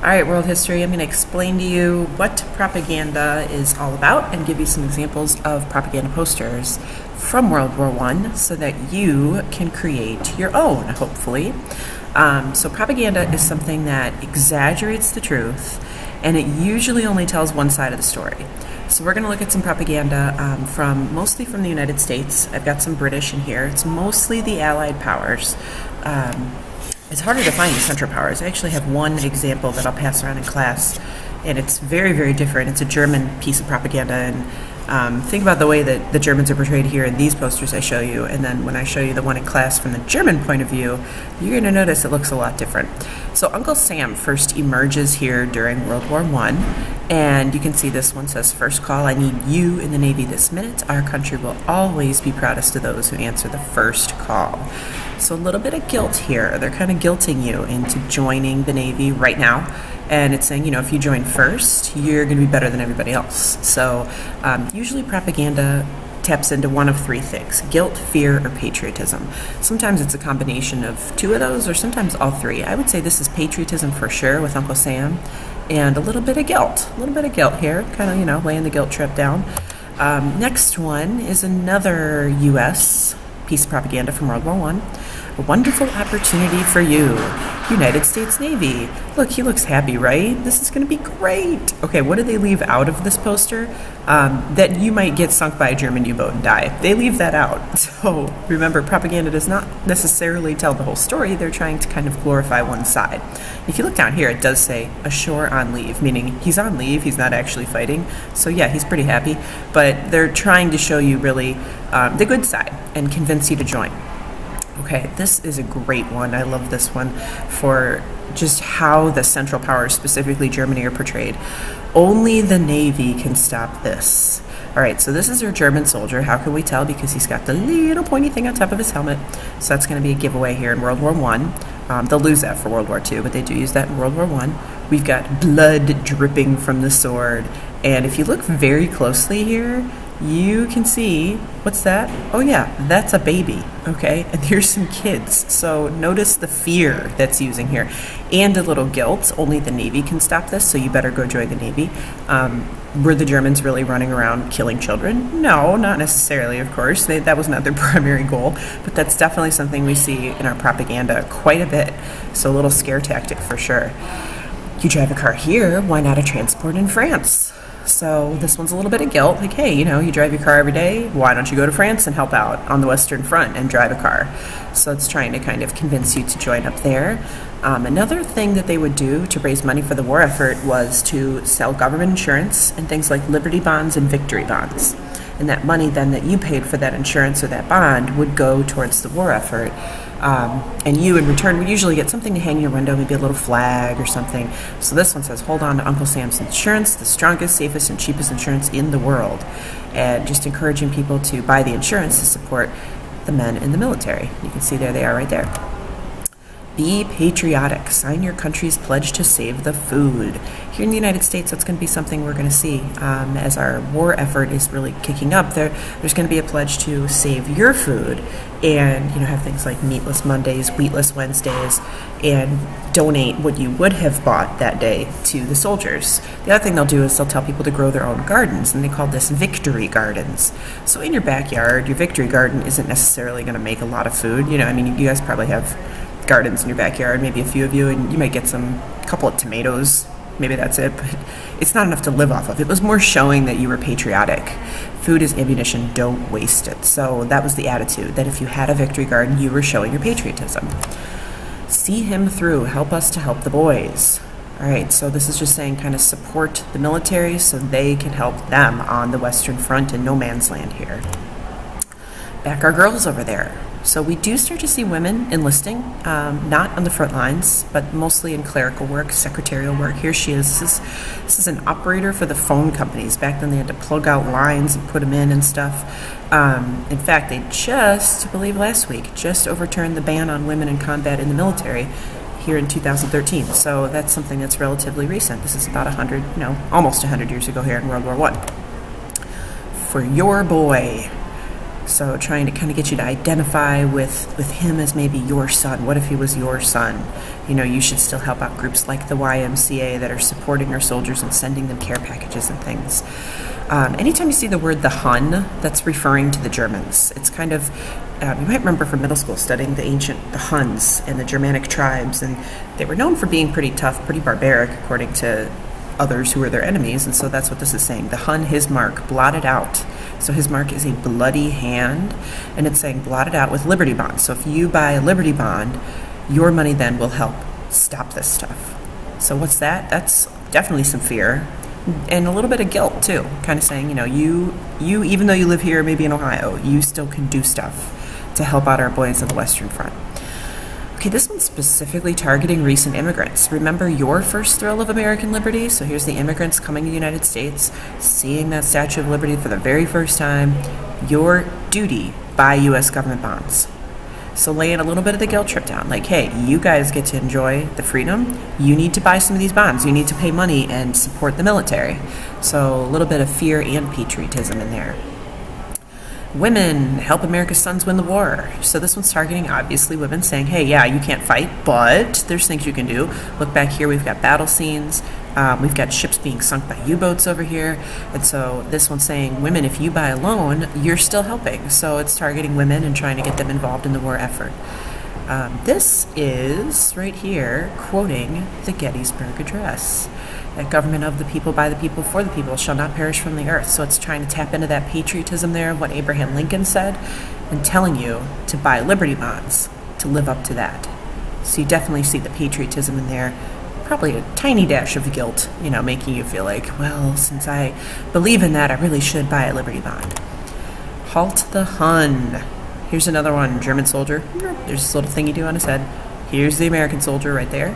All right, world history, I'm going to explain to you what propaganda is all about and give you some examples of propaganda posters from World War I so that you can create your own, hopefully. So propaganda is something that exaggerates the truth, and it usually only tells one side of the story. So we're going to look at some propaganda mostly from the United States. I've got some British in here. It's mostly the Allied powers. It's harder to find the Central Powers. I actually have one example that I'll pass around in class, and it's very, very different. It's a German piece of propaganda, and think about the way that the Germans are portrayed here in these posters I show you, and then when I show you the one in class from the German point of view, you're going to notice it looks a lot different. So Uncle Sam first emerges here during World War I, and you can see this one says, "First call, I need you in the Navy this minute. Our country will always be proudest of those who answer the first call." So a little bit of guilt here. They're kind of guilting you into joining the Navy right now. And it's saying, if you join first, you're going to be better than everybody else. So usually propaganda taps into one of three things: guilt, fear, or patriotism. Sometimes it's a combination of two of those, or sometimes all three. I would say this is patriotism for sure with Uncle Sam, and a little bit of guilt. A little bit of guilt here, kind of, laying the guilt trip down. Next one is another U.S. piece of propaganda from World War I. A wonderful opportunity for you, United States Navy. Look, he looks happy, right? This is going to be great. Okay, what do they leave out of this poster? That you might get sunk by a German U-boat and die. They leave that out. So remember, propaganda does not necessarily tell the whole story. They're trying to kind of glorify one side. If you look down here, it does say ashore on leave, meaning he's on leave, he's not actually fighting. So yeah, he's pretty happy. But they're trying to show you really the good side and convince you to join. Okay, this is a great one. I love this one for just how the Central Powers, specifically Germany, are portrayed. Only the Navy can stop this. All right, so this is our German soldier. How can we tell? Because he's got the little pointy thing on top of his helmet. So that's going to be a giveaway here in World War I. They'll lose that for World War II, but they do use that in World War I. We've got blood dripping from the sword. And if you look very closely here, you can see, what's that? Oh yeah, that's a baby, okay? And here's some kids. So notice the fear that's using here. And a little guilt. Only the Navy can stop this, so you better go join the Navy. Were the Germans really running around killing children? No, not necessarily, of course. That was not their primary goal. But that's definitely something we see in our propaganda quite a bit. So a little scare tactic for sure. You drive a car here, why not a transport in France? So this one's a little bit of guilt, like, hey, you drive your car every day, why don't you go to France and help out on the Western Front and drive a car? So it's trying to kind of convince you to join up there. Another thing that they would do to raise money for the war effort was to sell government insurance and things like Liberty bonds and victory bonds. And that money then that you paid for that insurance or that bond would go towards the war effort. And you, in return, would usually get something to hang in your window, maybe a little flag or something. So this one says, hold on to Uncle Sam's insurance, the strongest, safest, and cheapest insurance in the world. And just encouraging people to buy the insurance to support the men in the military. You can see there they are right there. Be patriotic. Sign your country's pledge to save the food. Here in the United States, that's going to be something we're going to see as our war effort is really kicking up. There's going to be a pledge to save your food and have things like meatless Mondays, wheatless Wednesdays, and donate what you would have bought that day to the soldiers. The other thing they'll do is they'll tell people to grow their own gardens, and they call this victory gardens. So in your backyard, your victory garden isn't necessarily going to make a lot of food. You guys probably have gardens in your backyard, maybe a few of you, and you might get a couple of tomatoes, maybe that's it, but it's not enough to live off of. It was more showing that you were patriotic. Food is ammunition, don't waste it. So that was the attitude, that if you had a victory garden, you were showing your patriotism. See him through, help us to help the boys. All right, so this is just saying kind of support the military so they can help them on the Western Front in no man's land here. Back our girls over there. So we do start to see women enlisting, not on the front lines, but mostly in clerical work, secretarial work. Here she is. This is an operator for the phone companies. Back then they had to plug out lines and put them in and stuff. In fact, they I believe last week, just overturned the ban on women in combat in the military here in 2013. So that's something that's relatively recent. This is about almost 100 years ago here in World War I. For your boy. So trying to kind of get you to identify with him as maybe your son. What if he was your son? You should still help out groups like the YMCA that are supporting our soldiers and sending them care packages and things. Anytime you see the word the Hun, that's referring to the Germans. It's kind of, you might remember from middle school studying the Huns and the Germanic tribes, and they were known for being pretty tough, pretty barbaric, according to others who were their enemies, and so that's what this is saying. The Hun, his mark, blotted out. So his mark is a bloody hand, and it's saying blotted out with Liberty bonds. So if you buy a Liberty bond, your money then will help stop this stuff. So what's that? That's definitely some fear and a little bit of guilt too. Kind of saying, you even though you live here, maybe in Ohio, you still can do stuff to help out our boys on the Western Front. Okay, this one's specifically targeting recent immigrants. Remember your first thrill of American liberty? So here's the immigrants coming to the United States, seeing that Statue of Liberty for the very first time. Your duty, buy U.S. government bonds. So laying a little bit of the guilt trip down. Like, hey, you guys get to enjoy the freedom. You need to buy some of these bonds. You need to pay money and support the military. So a little bit of fear and patriotism in there. Women, help America's sons win the war. So this one's targeting, obviously, women saying, hey, yeah, you can't fight, but there's things you can do. Look back here, we've got battle scenes. We've got ships being sunk by U-boats over here. And so this one's saying, women, if you buy a loan, you're still helping. So it's targeting women and trying to get them involved in the war effort. This is, right here, quoting the Gettysburg Address. That government of the people, by the people, for the people shall not perish from the earth. So it's trying to tap into that patriotism there, what Abraham Lincoln said, and telling you to buy Liberty bonds to live up to that. So you definitely see the patriotism in there. Probably a tiny dash of guilt, making you feel like, well, since I believe in that, I really should buy a Liberty bond. Halt the Hun. Here's another one, German soldier. There's this little thing you do on his head. Here's the American soldier right there.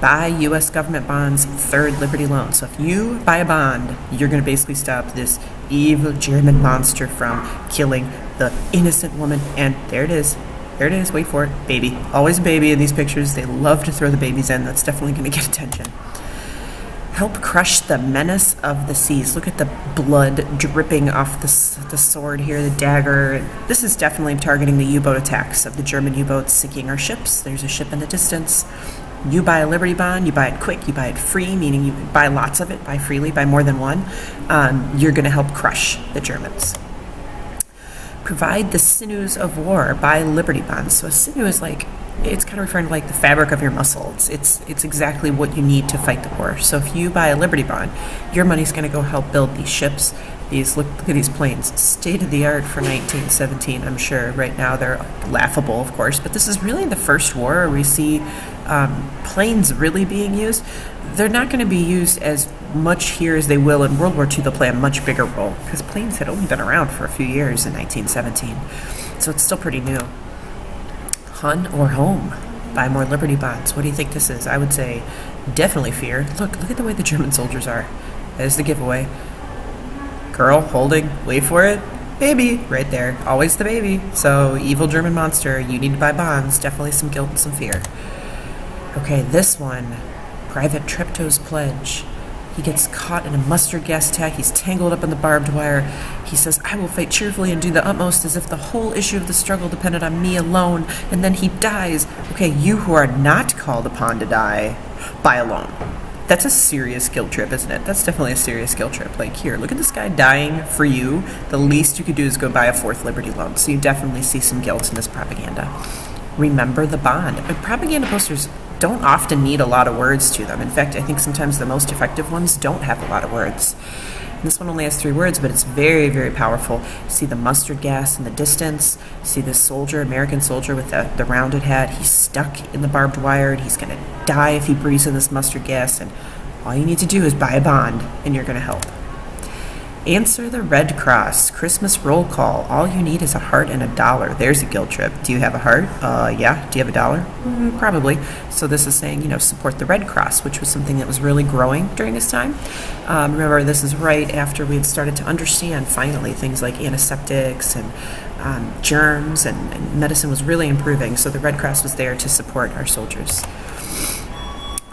Buy U.S. government bonds, third Liberty loan. So if you buy a bond, you're going to basically stop this evil German monster from killing the innocent woman. And there it is. There it is. Wait for it. Baby. Always a baby in these pictures. They love to throw the babies in. That's definitely going to get attention. Help crush the menace of the seas. Look at the blood dripping off the sword here, the dagger. This is definitely targeting the U-boat attacks of the German U-boats sinking our ships. There's a ship in the distance. You buy a Liberty bond, you buy it quick, you buy it free, meaning you buy lots of it, buy freely, buy more than one. You're going to help crush the Germans. Provide the sinews of war, buy Liberty bonds. So a sinew is it's kind of referring to like the fabric of your muscle. It's exactly what you need to fight the war. So if you buy a Liberty bond, your money's going to go help build these ships. Look at these planes, state of the art for 1917. I'm sure right now they're laughable, of course, but this is really the first war where we see planes really being used. They're not going to be used as much here as they will in World War II. They'll play a much bigger role because planes had only been around for a few years in 1917, so it's still pretty new. Hun or home, buy more Liberty bonds. What do you think this is? I would say definitely fear. Look at the way the German soldiers are. There's the giveaway. Girl holding, wait for it, baby, right there. Always the baby. So, evil German monster, you need to buy bonds. Definitely some guilt and some fear. Okay, this one, Private Treptow's pledge. He gets caught in a mustard gas attack. He's tangled up in the barbed wire. He says, I will fight cheerfully and do the utmost as if the whole issue of the struggle depended on me alone. And then he dies. Okay, you who are not called upon to die, buy a loan. That's a serious guilt trip, isn't it? That's definitely a serious guilt trip. Like, here, look at this guy dying for you. The least you could do is go buy a fourth Liberty loan. So you definitely see some guilt in this propaganda. Remember the bond. Propaganda posters don't often need a lot of words to them. In fact, I think sometimes the most effective ones don't have a lot of words. This one only has 3 words, but it's very, very powerful. See the mustard gas in the distance. See this soldier, American soldier with the rounded hat. He's stuck in the barbed wire, and he's going to die if he breathes in this mustard gas. And all you need to do is buy a bond, and you're going to help. Answer the Red Cross. Christmas roll call. All you need is a heart and $1. There's a guilt trip. Do you have a heart? Yeah. Do you have $1? Probably. So this is saying, support the Red Cross, which was something that was really growing during this time. Remember, this is right after we had started to understand, finally, things like antiseptics and germs, and medicine was really improving. So the Red Cross was there to support our soldiers.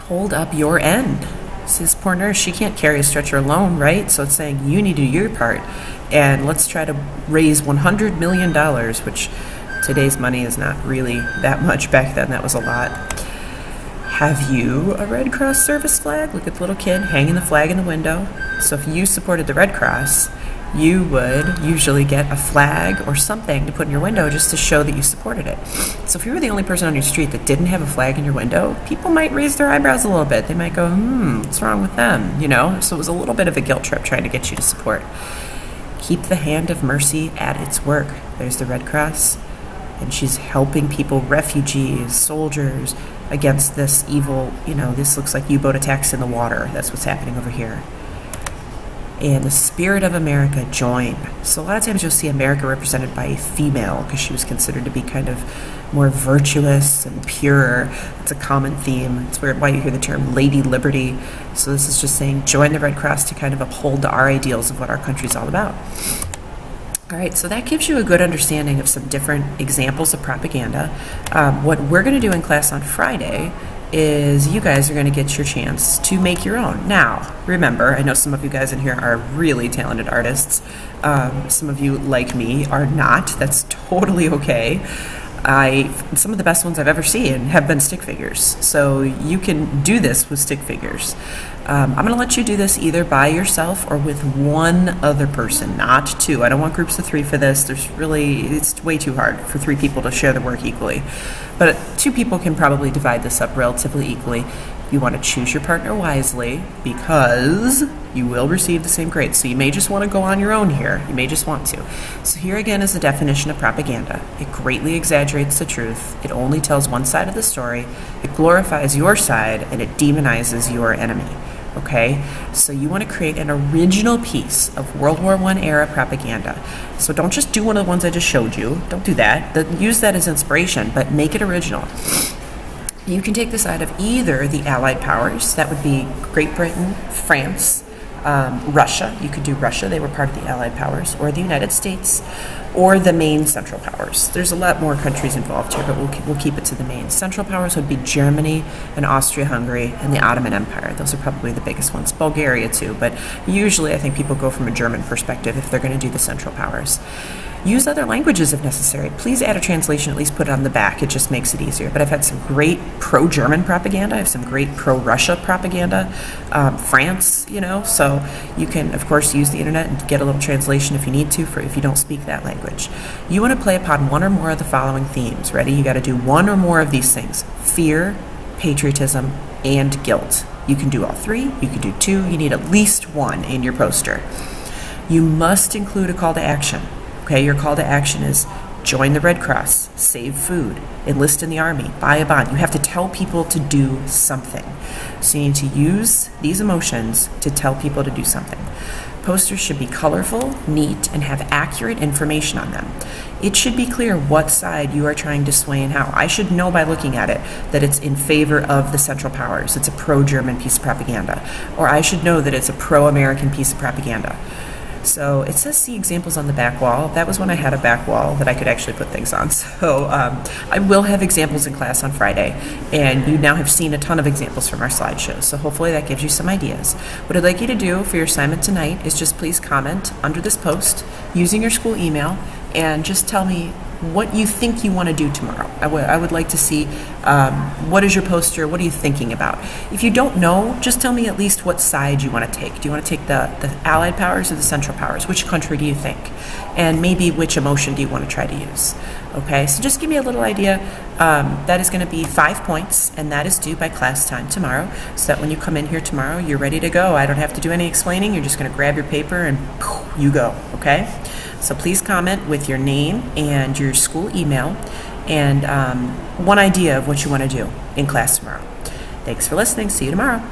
Hold up your end. See, this poor nurse, she can't carry a stretcher alone, right? So it's saying you need to do your part, and let's try to raise $100 million, which today's money is not really that much. Back then, that was a lot. Have you a Red Cross service flag? Look at the little kid hanging the flag in the window. So if you supported the Red Cross, you would usually get a flag or something to put in your window just to show that you supported it. So if you were the only person on your street that didn't have a flag in your window, people might raise their eyebrows a little bit. They might go, what's wrong with them? So it was a little bit of a guilt trip trying to get you to support. Keep the hand of mercy at its work. There's the Red Cross, and she's helping people, refugees, soldiers, against this evil, this looks like U-boat attacks in the water. That's what's happening over here. And the spirit of America, join. So a lot of times you'll see America represented by a female because she was considered to be kind of more virtuous and pure. It's a common theme. It's why you hear the term Lady Liberty. So this is just saying join the Red Cross to kind of uphold our ideals of what our country's all about. All right, so that gives you a good understanding of some different examples of propaganda. What we're going to do in class on Friday is you guys are going to get your chance to make your own. Now, remember, I know some of you guys in here are really talented artists. Some of you, like me, are not. That's totally okay. Some of the best ones I've ever seen have been stick figures. So you can do this with stick figures. I'm going to let you do this either by yourself or with one other person, not two. I don't want groups of 3 for this. It's way too hard for 3 people to share the work equally. But 2 people can probably divide this up relatively equally. You want to choose your partner wisely because you will receive the same grade. So you may just want to go on your own here. You may just want to. So here again is the definition of propaganda. It greatly exaggerates the truth. It only tells one side of the story. It glorifies your side and it demonizes your enemy. Okay, so you want to create an original piece of World War I era propaganda. So don't just do one of the ones I just showed you. Don't do that. Use that as inspiration, but make it original. You can take the side of either the Allied powers, that would be Great Britain, France, Russia. You could do Russia, they were part of the Allied powers, or the United States, or the main Central powers. There's a lot more countries involved here, but we'll keep it to the main. Central powers would be Germany and Austria-Hungary and the Ottoman Empire. Those are probably the biggest ones. Bulgaria too, but usually I think people go from a German perspective if they're going to do the Central powers. Use other languages if necessary. Please add a translation, at least put it on the back. It just makes it easier. But I've had some great pro-German propaganda. I have some great pro-Russia propaganda. France, so you can, of course, use the internet and get a little translation if you need to, if you don't speak that language. You want to play upon one or more of the following themes. Ready? You got to do one or more of these things. Fear, patriotism, and guilt. You can do all 3. You can do 2. You need at least 1 in your poster. You must include a call to action. Okay, your call to action is join the Red Cross, save food, enlist in the army, buy a bond. You have to tell people to do something. So you need to use these emotions to tell people to do something. Posters should be colorful, neat, and have accurate information on them. It should be clear what side you are trying to sway and how. I should know by looking at it that it's in favor of the Central Powers. It's a pro-German piece of propaganda. Or I should know that it's a pro-American piece of propaganda. So it says see examples on the back wall. That was when I had a back wall that I could actually put things on. So I will have examples in class on Friday, and you now have seen a ton of examples from our slideshows. So hopefully that gives you some ideas. What I'd like you to do for your assignment tonight is just please comment under this post using your school email and just tell me what you think you want to do tomorrow. I would like to see what is your poster, what are you thinking about? If you don't know, just tell me at least what side you want to take. Do you want to take the Allied powers or the Central powers? Which country do you think? And maybe which emotion do you want to try to use? Okay, so just give me a little idea. That is going to be 5 points, and that is due by class time tomorrow, so that when you come in here tomorrow, you're ready to go. I don't have to do any explaining. You're just going to grab your paper and you go, okay? So please comment with your name and your school email and one idea of what you want to do in class tomorrow. Thanks for listening. See you tomorrow.